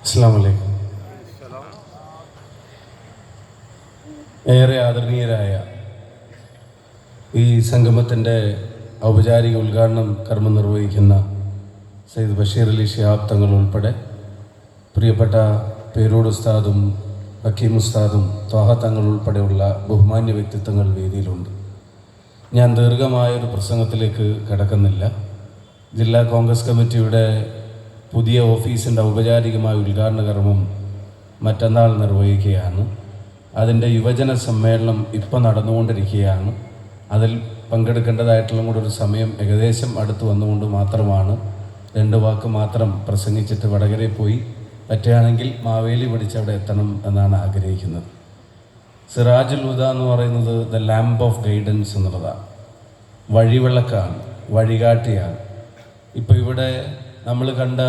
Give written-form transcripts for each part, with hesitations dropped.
അസ്സലാമു അലൈക്കും. ഏറെ ആദരണീയരായ ഈ സംഗമത്തിൻ്റെ ഔപചാരിക ഉദ്ഘാടനം കർമ്മം നിർവഹിക്കുന്ന സയ്യിദ് ബഷീർ അലി ശിഹാബ് തങ്ങൾ ഉൾപ്പെടെ പ്രിയപ്പെട്ട പേരോട് ഉസ്താദും ഹക്കീം ഉസ്താദും ത്വാഹ തങ്ങൾ ഉൾപ്പെടെയുള്ള ബഹുമാന്യ വ്യക്തിത്വങ്ങൾ വേദിയിലുണ്ട്. ഞാൻ ദീർഘമായൊരു പ്രസംഗത്തിലേക്ക് കടക്കുന്നില്ല. ജില്ലാ കോൺഗ്രസ് കമ്മിറ്റിയുടെ പുതിയ ഓഫീസിൻ്റെ ഔപചാരികമായ ഉദ്ഘാടന കർമ്മം മറ്റന്നാൾ നിർവഹിക്കുകയാണ്. അതിൻ്റെ യുവജന സമ്മേളനം ഇപ്പം നടന്നുകൊണ്ടിരിക്കുകയാണ്. അതിൽ പങ്കെടുക്കേണ്ടതായിട്ടുള്ള കൂടെ ഒരു സമയം ഏകദേശം അടുത്ത് വന്നുകൊണ്ട് മാത്രമാണ് 2 വാക്ക് മാത്രം പ്രസംഗിച്ചിട്ട് വടകരയിൽ പോയി പറ്റുകയാണെങ്കിൽ മാവേലി പിടിച്ച് അവിടെ എത്തണം എന്നാണ് ആഗ്രഹിക്കുന്നത്. സിറാജുൽ ഹുദ എന്ന് പറയുന്നത് ദ ലാമ്പ് ഓഫ് ഗൈഡൻസ് എന്നുള്ളതാണ്. വഴിവിളക്കാണ്, വഴികാട്ടിയാണ്. ഇപ്പോൾ ഇവിടെ നമ്മൾ കണ്ട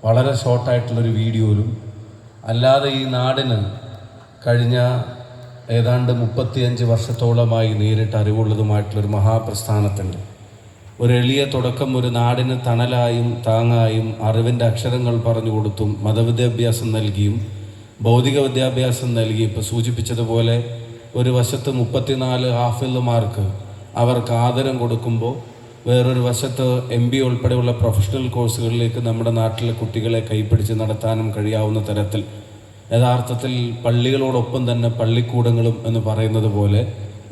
വളരെ ഷോർട്ടായിട്ടുള്ളൊരു വീഡിയോയിലും അല്ലാതെ ഈ നാടിന് കഴിഞ്ഞ ഏതാണ്ട് 35 വർഷത്തോളമായി നേരിട്ട് അറിവുള്ളതുമായിട്ടുള്ളൊരു മഹാപ്രസ്ഥാനത്തിൻ്റെ ഒരു എളിയ തുടക്കം ഒരു നാടിന് തണലായും താങ്ങായും അറിവിൻ്റെ അക്ഷരങ്ങൾ പറഞ്ഞു കൊടുത്തും മതവിദ്യാഭ്യാസം നൽകിയും ഭൗതിക വിദ്യാഭ്യാസം നൽകി ഇപ്പോൾ സൂചിപ്പിച്ചതുപോലെ ഒരു വശത്ത് 34 ഹാഫിളുമാർക്ക് അവർക്ക് ആദരം കൊടുക്കുമ്പോൾ വേറൊരു വശത്ത് MB ഉൾപ്പെടെയുള്ള പ്രൊഫഷണൽ കോഴ്സുകളിലേക്ക് നമ്മുടെ നാട്ടിലെ കുട്ടികളെ കൈപ്പിടിച്ച് നടത്താനും കഴിയാവുന്ന തരത്തിൽ യഥാർത്ഥത്തിൽ പള്ളികളോടൊപ്പം തന്നെ പള്ളിക്കൂടങ്ങളും എന്ന് പറയുന്നത് പോലെ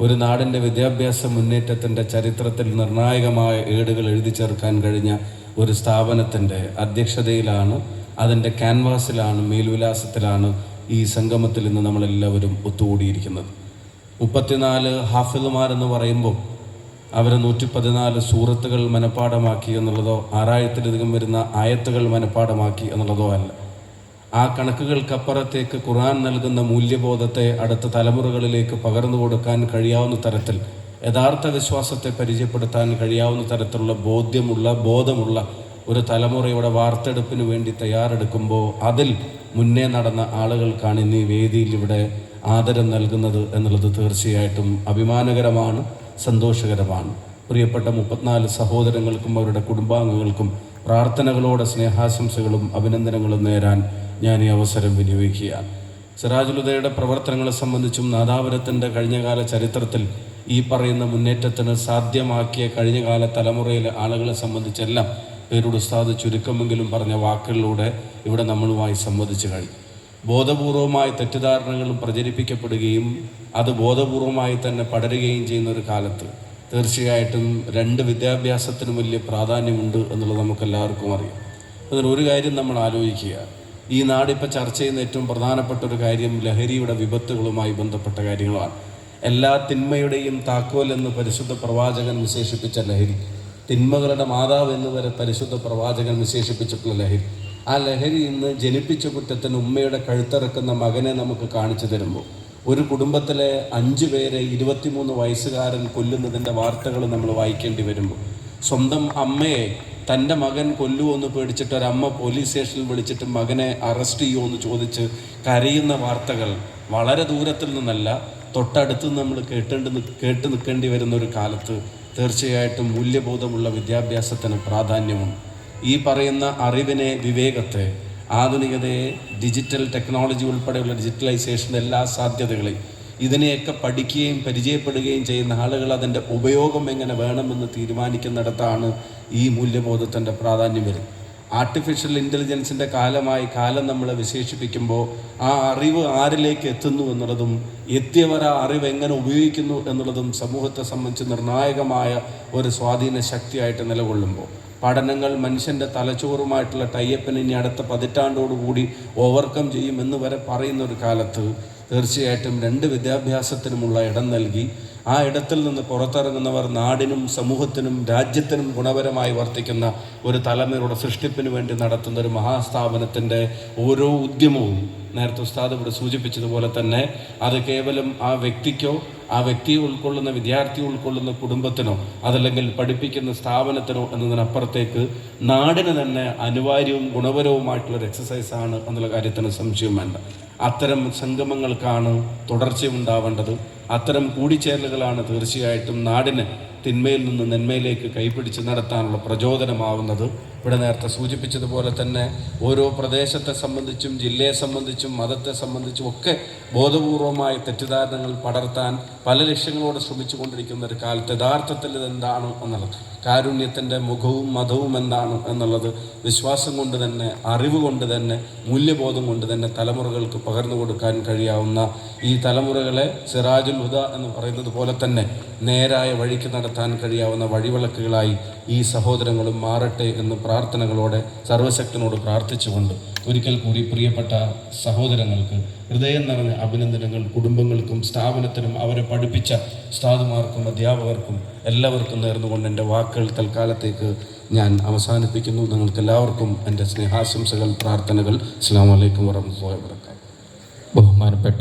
ഒരു നാടിൻ്റെ വിദ്യാഭ്യാസ മുന്നേറ്റത്തിൻ്റെ ചരിത്രത്തിൽ നിർണായകമായ ഏടുകൾ എഴുതി ചേർക്കാൻ കഴിഞ്ഞ ഒരു സ്ഥാപനത്തിൻ്റെ അധ്യക്ഷതയിലാണ്, അതിൻ്റെ ക്യാൻവാസിലാണ്, മേൽവിലാസത്തിലാണ് ഈ സംഗമത്തിൽ ഇന്ന് നമ്മളെല്ലാവരും ഒത്തുകൂടിയിരിക്കുന്നത്. 34 ഹാഫിളുമാരെന്ന് പറയുമ്പോൾ അവർ 114 സൂറത്തുകൾ മനഃപ്പാഠമാക്കി എന്നുള്ളതോ 6000-ലധികം വരുന്ന ആയത്തുകൾ മനഃപ്പാഠമാക്കി എന്നുള്ളതോ അല്ല. ആ കണക്കുകൾക്കപ്പുറത്തേക്ക് ഖുർആൻ നൽകുന്ന മൂല്യബോധത്തെ അടുത്ത തലമുറകളിലേക്ക് പകർന്നു കൊടുക്കാൻ കഴിയാവുന്ന തരത്തിൽ യഥാർത്ഥ വിശ്വാസത്തെ പരിചയപ്പെടുത്താൻ കഴിയാവുന്ന തരത്തിലുള്ള ബോധമുള്ള ഒരു തലമുറയുടെ വാർത്തെടുപ്പിന് വേണ്ടി തയ്യാറെടുക്കുമ്പോൾ അതിൽ മുന്നേ നടന്ന ആളുകൾക്കാണ് ഇന്ന് ഈ വേദിയിൽ ഇവിടെ ആദരം നൽകുന്നത് എന്നുള്ളത് തീർച്ചയായിട്ടും അഭിമാനകരമാണ്, സന്തോഷകരമാണ്. പ്രിയപ്പെട്ട 34 സഹോദരങ്ങൾക്കും അവരുടെ കുടുംബാംഗങ്ങൾക്കും പ്രാർത്ഥനകളോടെ സ്നേഹാശംസകളും അഭിനന്ദനങ്ങളും നേരാൻ ഞാൻ ഈ അവസരം വിനിയോഗിക്കുകയാണ്. സിറാജുൽ ഹുദയുടെ പ്രവർത്തനങ്ങളെ സംബന്ധിച്ചും നാദാപുരത്തിൻ്റെ കഴിഞ്ഞകാല ചരിത്രത്തിൽ ഈ പറയുന്ന മുന്നേറ്റത്തിന് സാധ്യമാക്കിയ കഴിഞ്ഞകാല തലമുറയിലെ ആളുകളെ സംബന്ധിച്ചെല്ലാം പേരോട് ഉസ്താദ് ചുരുക്കമെങ്കിലും പറഞ്ഞ വാക്കുകളിലൂടെ ഇവിടെ നമ്മളുമായി സംവദിച്ചു കഴിഞ്ഞു. ബോധപൂർവമായ തെറ്റിദ്ധാരണകളും പ്രചരിപ്പിക്കപ്പെടുകയും അത് ബോധപൂർവമായി തന്നെ പടരുകയും ചെയ്യുന്ന ഒരു കാലത്ത് തീർച്ചയായിട്ടും 2 വിദ്യാഭ്യാസത്തിനും വലിയ പ്രാധാന്യമുണ്ട് എന്നുള്ളത് നമുക്കെല്ലാവർക്കും അറിയാം. അതിലൊരു കാര്യം നമ്മൾ ആലോചിക്കുക, ഈ നാടിപ്പോൾ ചർച്ച ചെയ്യുന്ന ഏറ്റവും പ്രധാനപ്പെട്ട ഒരു കാര്യം ലഹരിയുടെ വിപത്തുകളുമായി ബന്ധപ്പെട്ട കാര്യങ്ങളാണ്. എല്ലാ തിന്മയുടെയും താക്കോൽ എന്ന് പരിശുദ്ധ പ്രവാചകൻ വിശേഷിപ്പിച്ച ലഹരി, തിന്മകളുടെ മാതാവ് എന്ന് വരെ പരിശുദ്ധ പ്രവാചകൻ വിശേഷിപ്പിച്ചിട്ടുള്ള ലഹരി, ആ ലഹരി ഇന്ന് ജനിപ്പിച്ച കുറ്റത്തിന് ഉമ്മയുടെ കഴുത്തിറക്കുന്ന മകനെ നമുക്ക് കാണിച്ചു തരുമ്പോൾ ഒരു കുടുംബത്തിലെ 5 പേരെ 23 വയസ്സുകാരൻ കൊല്ലുന്നതിൻ്റെ വാർത്തകൾ നമ്മൾ വായിക്കേണ്ടി വരുമ്പോൾ സ്വന്തം അമ്മയെ തൻ്റെ മകൻ കൊല്ലുമോ എന്ന് പേടിച്ചിട്ട് ഒരമ്മ പോലീസ് സ്റ്റേഷനിൽ വിളിച്ചിട്ട് മകനെ അറസ്റ്റ് ചെയ്യുമോ എന്ന് ചോദിച്ച് കരയുന്ന വാർത്തകൾ വളരെ ദൂരത്തിൽ നിന്നല്ല തൊട്ടടുത്ത് നമ്മൾ കേട്ട് നിൽക്കേണ്ടി വരുന്ന ഒരു കാലത്ത് തീർച്ചയായിട്ടും മൂല്യബോധമുള്ള വിദ്യാഭ്യാസത്തിന് പ്രാധാന്യമുണ്ട്. ഈ പറയുന്ന അറിവിനെ, വിവേകത്തെ, ആധുനികതയെ, ഡിജിറ്റൽ ടെക്നോളജി ഉൾപ്പെടെയുള്ള ഡിജിറ്റലൈസേഷൻ്റെ എല്ലാ സാധ്യതകളെയും ഇതിനെയൊക്കെ പഠിക്കുകയും പരിചയപ്പെടുകയും ചെയ്യുന്ന ആളുകൾ അതിൻ്റെ ഉപയോഗം എങ്ങനെ വേണമെന്ന് തീരുമാനിക്കുന്നിടത്താണ് ഈ മൂല്യബോധത്തിൻ്റെ പ്രാധാന്യം വരുന്നത്. ആർട്ടിഫിഷ്യൽ ഇൻ്റലിജൻസിൻ്റെ കാലം നമ്മളെ വിശേഷിപ്പിക്കുമ്പോൾ ആ അറിവ് ആരിലേക്ക് എത്തുന്നു എന്നുള്ളതും എത്തിയവർ ആ അറിവ് എങ്ങനെ ഉപയോഗിക്കുന്നു എന്നുള്ളതും സമൂഹത്തെ സംബന്ധിച്ച് നിർണായകമായ ഒരു സ്വാധീന ശക്തിയായിട്ട് നിലകൊള്ളുമ്പോൾ പഠനങ്ങൾ മനുഷ്യൻ്റെ തലച്ചോറുമായിട്ടുള്ള ടൈപ്പിന് ഇനി അടുത്ത 10 പതിറ്റാണ്ടോടുകൂടി ഓവർകം ചെയ്യുമെന്ന് വരെ പറയുന്ന ഒരു കാലത്ത് തീർച്ചയായിട്ടും 2 വിദ്യാഭ്യാസത്തിനുമുള്ള ഇടം നൽകി ആ ഇടത്തിൽ നിന്ന് പുറത്തിറങ്ങുന്നവർ നാടിനും സമൂഹത്തിനും രാജ്യത്തിനും ഗുണപരമായി വർത്തിക്കുന്ന ഒരു തലമുറയുടെ സൃഷ്ടിപ്പിന് വേണ്ടി നടത്തുന്ന ഒരു മഹാസ്ഥാപനത്തിൻ്റെ ഓരോ ഉദ്യമവും നേരത്തെ ഉസ്താദ് ഇവിടെ സൂചിപ്പിച്ചതുപോലെ തന്നെ അത് കേവലം ആ വ്യക്തിക്കോ ആ വ്യക്തിയെ ഉൾക്കൊള്ളുന്ന വിദ്യാർത്ഥി ഉൾക്കൊള്ളുന്ന കുടുംബത്തിനോ അതല്ലെങ്കിൽ പഠിപ്പിക്കുന്ന സ്ഥാപനത്തിനോ എന്നതിനപ്പുറത്തേക്ക് നാടിന് തന്നെ അനിവാര്യവും ഗുണപരവുമായിട്ടുള്ളൊരു എക്സസൈസാണ് എന്നുള്ള കാര്യത്തിന് സംശയം വേണ്ട. അത്തരം സംഗമങ്ങൾക്കാണ് തുടർച്ചയുണ്ടാവേണ്ടത്. അത്തരം കൂടിച്ചേരലുകളാണ് തീർച്ചയായിട്ടും നാടിന് തിന്മയിൽ നിന്ന് നന്മയിലേക്ക് കൈപിടിച്ച് നടത്താനുള്ള പ്രചോദനമാവുന്നത്. ഇവിടെ നേരത്തെ സൂചിപ്പിച്ചതുപോലെ തന്നെ ഓരോ പ്രദേശത്തെ സംബന്ധിച്ചും ജില്ലയെ സംബന്ധിച്ചും മതത്തെ സംബന്ധിച്ചും ഒക്കെ ബോധപൂർവമായ തെറ്റിദ്ധാരണകൾ പടർത്താൻ പല ലക്ഷ്യങ്ങളോട് ശ്രമിച്ചു കൊണ്ടിരിക്കുന്ന ഒരു കാലത്ത് യഥാർത്ഥത്തിൽ ഇതെന്താണ് എന്നുള്ളത്, കാരുണ്യത്തിൻ്റെ മുഖവും മതവും എന്താണ് എന്നുള്ളത് വിശ്വാസം കൊണ്ട് തന്നെ, അറിവ് കൊണ്ട് തന്നെ, മൂല്യബോധം കൊണ്ട് തന്നെ തലമുറകൾക്ക് പകർന്നു കൊടുക്കാൻ കഴിയാവുന്ന ഈ തലമുറകളെ സിറാജുൽ ഹുദ എന്ന് പറയുന്നത് പോലെ തന്നെ നേരായ വഴിക്ക് നടത്താൻ കഴിയാവുന്ന വഴിവിളക്കുകളായി ഈ സഹോദരങ്ങളും മാറട്ടെ എന്ന് പ്രാർത്ഥനകളോടെ സർവശക്തനോട് പ്രാർത്ഥിച്ചുകൊണ്ട് ഒരിക്കൽ കൂടി പ്രിയപ്പെട്ട സഹോദരങ്ങൾക്ക് ഹൃദയം നിറഞ്ഞ അഭിനന്ദനങ്ങൾ. കുടുംബങ്ങൾക്കും സ്ഥാപനത്തിനും അവരെ പഠിപ്പിച്ച ഉസ്താദുമാർക്കും അധ്യാപകർക്കും എല്ലാവർക്കും നേർന്നുകൊണ്ട് എൻ്റെ വാക്കുകൾ തൽക്കാലത്തേക്ക് ഞാൻ അവസാനിപ്പിക്കുന്നു. നിങ്ങൾക്ക് എല്ലാവർക്കും എൻ്റെ സ്നേഹാശംസകൾ, പ്രാർത്ഥനകൾ. അസ്സലാമു അലൈക്കും വറഹ്മത്തുള്ളാഹി വബറകാതുഹു. ബഹുമാനപ്പെട്ട